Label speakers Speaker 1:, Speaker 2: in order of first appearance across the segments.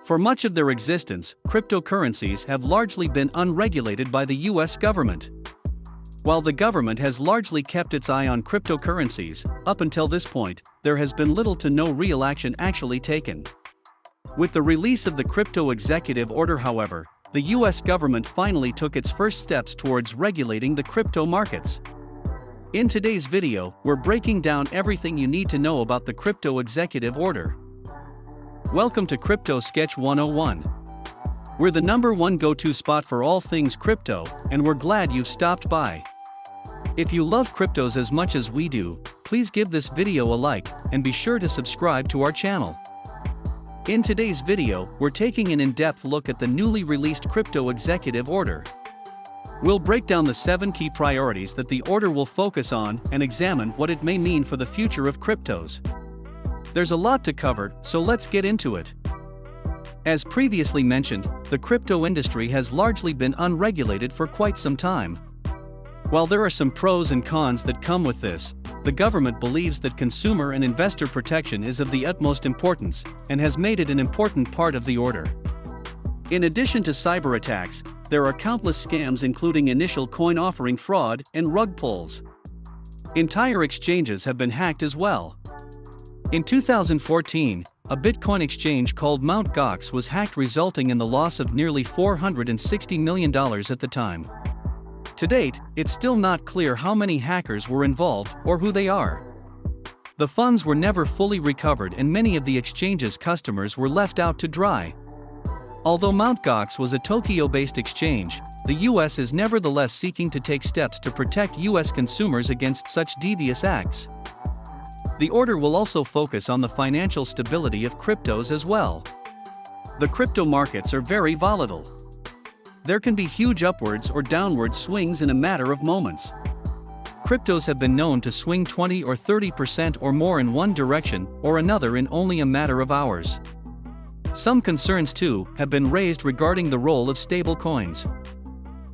Speaker 1: For much of their existence, cryptocurrencies have largely been unregulated by the US government. While the government has largely kept its eye on cryptocurrencies, up until this point, there has been little to no real action actually taken. With the release of the Crypto Executive Order, however, the US government finally took its first steps towards regulating the crypto markets. In today's video, we're breaking down everything you need to know about the Crypto Executive Order. Welcome to Crypto Sketch 101. We're the #1 go-to spot for all things crypto, and we're glad you've stopped by. If you love cryptos as much as we do, please give this video a like, and be sure to subscribe to our channel. In today's video, we're taking an in-depth look at the newly released Crypto Executive Order. We'll break down the 7 key priorities that the order will focus on and examine what it may mean for the future of cryptos. There's a lot to cover, so let's get into it. As previously mentioned, the crypto industry has largely been unregulated for quite some time. While there are some pros and cons that come with this, the government believes that consumer and investor protection is of the utmost importance and has made it an important part of the order. In addition to cyber attacks, there are countless scams, including initial coin offering fraud and rug pulls. Entire exchanges have been hacked as well. In 2014, a Bitcoin exchange called Mt. Gox was hacked, resulting in the loss of nearly $460 million at the time. To date, it's still not clear how many hackers were involved or who they are. The funds were never fully recovered, and many of the exchange's customers were left out to dry. Although Mt. Gox was a Tokyo-based exchange, the US is nevertheless seeking to take steps to protect US consumers against such devious acts. The order will also focus on the financial stability of cryptos as well. The crypto markets are very volatile. There can be huge upwards or downward swings in a matter of moments. Cryptos have been known to swing 20 or 30% or more in one direction or another in only a matter of hours. Some concerns too have been raised regarding the role of stablecoins.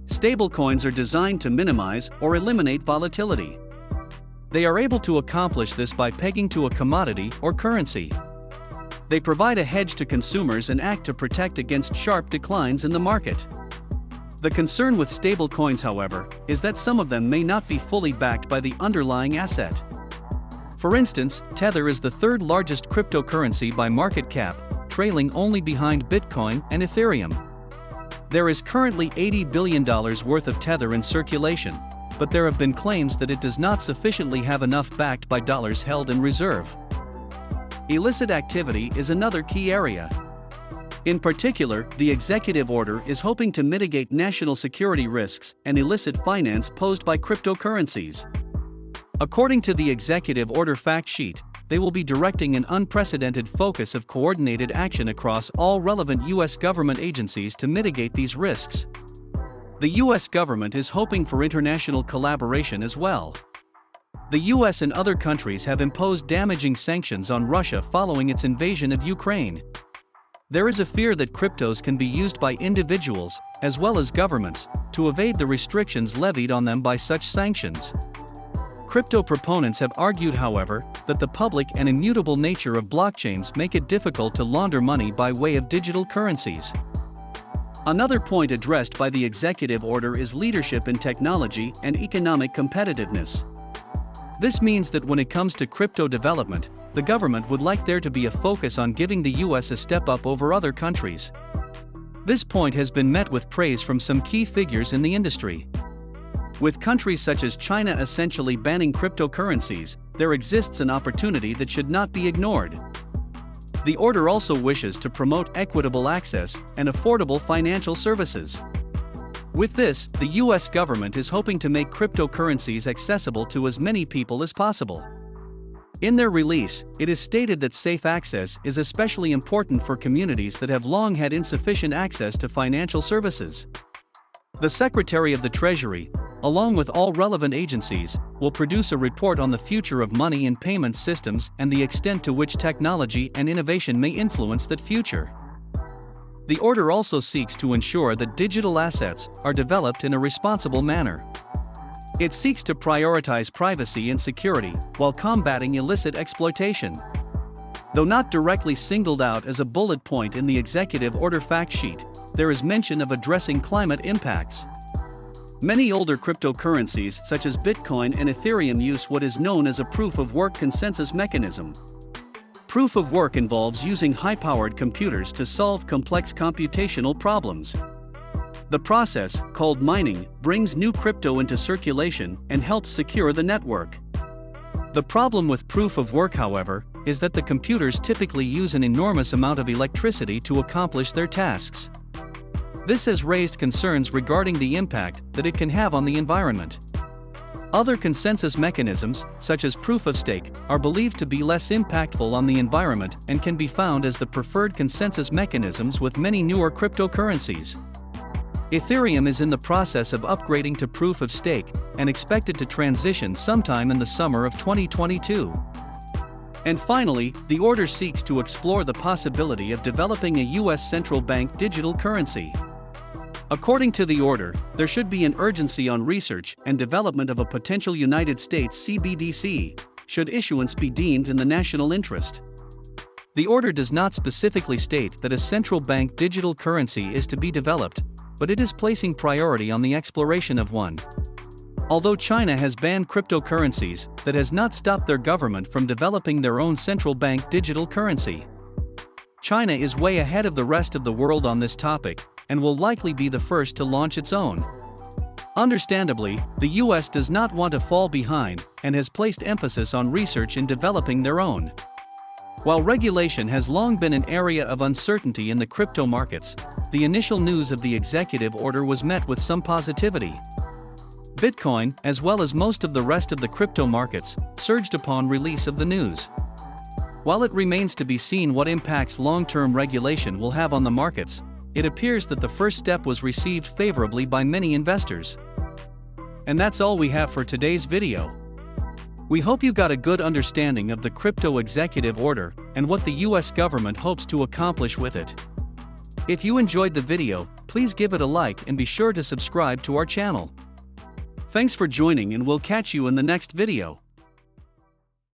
Speaker 1: Stablecoins are designed to minimize or eliminate volatility. They are able to accomplish this by pegging to a commodity or currency. They provide a hedge to consumers and act to protect against sharp declines in the market. The concern with stablecoins, however, is that some of them may not be fully backed by the underlying asset. For instance, Tether is the third largest cryptocurrency by market cap, trailing only behind Bitcoin and Ethereum. There is currently $80 billion worth of Tether in circulation, but there have been claims that it does not sufficiently have enough backed by dollars held in reserve. Illicit activity is another key area. In particular, the executive order is hoping to mitigate national security risks and illicit finance posed by cryptocurrencies. According to the executive order fact sheet, they will be directing an unprecedented focus of coordinated action across all relevant US government agencies to mitigate these risks. The US government is hoping for international collaboration as well. The US and other countries have imposed damaging sanctions on Russia following its invasion of Ukraine. There is a fear that cryptos can be used by individuals, as well as governments, to evade the restrictions levied on them by such sanctions. Crypto proponents have argued, however, that the public and immutable nature of blockchains make it difficult to launder money by way of digital currencies. Another point addressed by the executive order is leadership in technology and economic competitiveness. This means that when it comes to crypto development, the government would like there to be a focus on giving the US a step up over other countries. This point has been met with praise from some key figures in the industry. With countries such as China essentially banning cryptocurrencies, there exists an opportunity that should not be ignored. The order also wishes to promote equitable access and affordable financial services. With this, the US government is hoping to make cryptocurrencies accessible to as many people as possible. In their release, it is stated that safe access is especially important for communities that have long had insufficient access to financial services. The Secretary of the Treasury, along with all relevant agencies, will produce a report on the future of money and payment systems and the extent to which technology and innovation may influence that future. The order also seeks to ensure that digital assets are developed in a responsible manner. It seeks to prioritize privacy and security while combating illicit exploitation. Though not directly singled out as a bullet point in the executive order fact sheet, there is mention of addressing climate impacts. Many older cryptocurrencies such as Bitcoin and Ethereum use what is known as a proof-of-work consensus mechanism. Proof of work involves using high-powered computers to solve complex computational problems. The process, called mining, brings new crypto into circulation and helps secure the network. The problem with proof of work, however, is that the computers typically use an enormous amount of electricity to accomplish their tasks. This has raised concerns regarding the impact that it can have on the environment. Other consensus mechanisms, such as proof of stake, are believed to be less impactful on the environment and can be found as the preferred consensus mechanisms with many newer cryptocurrencies. Ethereum is in the process of upgrading to proof of stake and expected to transition sometime in the summer of 2022. And finally, the order seeks to explore the possibility of developing a U.S. central bank digital currency. According to the order, there should be an urgency on research and development of a potential United States CBDC, should issuance be deemed in the national interest. The order does not specifically state that a central bank digital currency is to be developed, but it is placing priority on the exploration of one. Although China has banned cryptocurrencies, that has not stopped their government from developing their own central bank digital currency. China is way ahead of the rest of the world on this topic, and will likely be the first to launch its own. Understandably, the US does not want to fall behind, and has placed emphasis on research in developing their own. While regulation has long been an area of uncertainty in the crypto markets, the initial news of the executive order was met with some positivity. Bitcoin, as well as most of the rest of the crypto markets, surged upon release of the news. While it remains to be seen what impacts long-term regulation will have on the markets, it appears that the first step was received favorably by many investors. And that's all we have for today's video. We hope you got a good understanding of the crypto executive order and what the US government hopes to accomplish with it. If you enjoyed the video, please give it a like and be sure to subscribe to our channel. Thanks for joining, and we'll catch you in the next video.